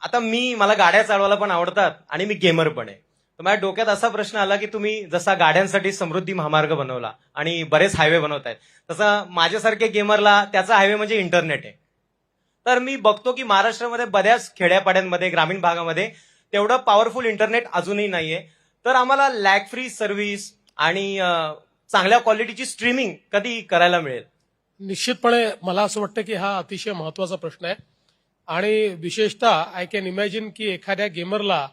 आता मला गाड्या चालवायला पण आवडतात आणि मी गेमर पण आहे. तर माझ्या डोक्यात असा प्रश्न आला की तुम्ही जसा गाड्यांसाठी समृद्धी महामार्ग बनवला आणि बरेच हायवे बनवतायत, तसा माझ्यासारख्या गेमरला त्याचा हायवे म्हणजे इंटरनेट आहे. तर मी बघतो की महाराष्ट्रामध्ये बऱ्याच खेड्यापाड्यांमध्ये, ग्रामीण भागामध्ये तेवढं पॉवरफुल इंटरनेट अजूनही नाहीये. तर आम्हाला लॅग फ्री सर्व्हिस आणि चांगल्या क्वालिटीची स्ट्रीमिंग कधी करायला मिळेल? निश्चितपणे मला असं वाटतं की हा अतिशय महत्वाचा प्रश्न आहे आणि विशेषतः आय कॅन इमॅजिन की एखाद्या गेमरला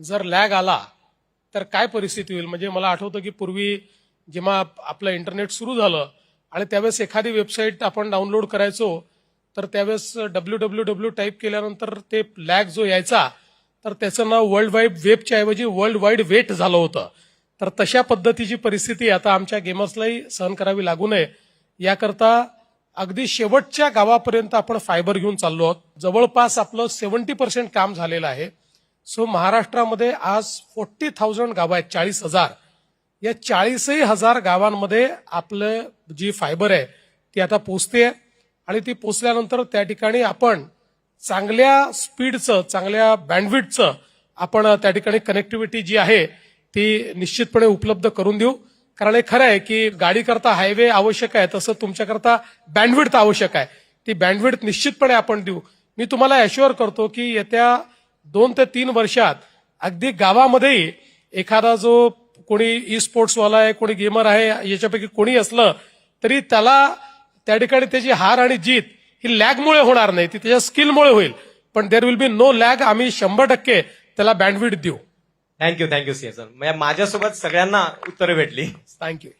जर लॅग आला तर काय परिस्थिती होईल. म्हणजे मला आठवतं की पूर्वी जेव्हा आपलं इंटरनेट सुरू झालं आणि त्यावेळेस एखादी वेबसाईट आपण डाउनलोड करायचो तर त्यावेळेस www टाईप केल्यानंतर ते लॅग जो यायचा तर त्याचं नाव वर्ल्ड वाईड वेबच्या ऐवजी वर्ल्ड वाईड वेट झालं होतं. तर तशा पद्धतीची परिस्थिती आता आमच्या गेमर्सलाही सहन करावी लागू नये याकरता अगदी शेवटच्या गावापर्यंत आपण फायबर घेऊन चाललो आहोत. जवळपास आपलं 70% काम झालेलं आहे. सो महाराष्ट्रामध्ये आज 40,000 गावं आहेत, 40,000. या 40,000 गावांमध्ये आपलं जी फायबर आहे ती आता पोचते आणि ती पोचल्यानंतर त्या ठिकाणी आपण चांगल्या स्पीडचं, चांगल्या बँडविड्थचं आपण त्या ठिकाणी कनेक्टिव्हिटी जी आहे ती निश्चितपणे उपलब्ध करून देऊ. कारण हे खरं आहे की गाडी करता हायवे आवश्यक आहे, तसं तुमच्याकरता बँडविड्थ आवश्यक आहे. ती बँडविड्थ निश्चितपणे आपण देऊ. मी तुम्हाला अश्युअर करतो की येत्या 2 ते 3 वर्षात अगदी गावामध्येही एखादा जो कोणी ई स्पोर्ट्सवाला आहे, कोणी गेमर आहे, याच्यापैकी कोणी असलं तरी त्याला त्या ठिकाणी त्याची हार आणि जीत ही लॅगमुळे होणार नाही, ती त्याच्या स्किलमुळे होईल. पण there will be no lag. आम्ही 100% त्याला बँडविड्थ देऊ. Thank you CA sir. माझ्यासोबत सगळ्यांना उत्तरं भेटली. थँक्यू.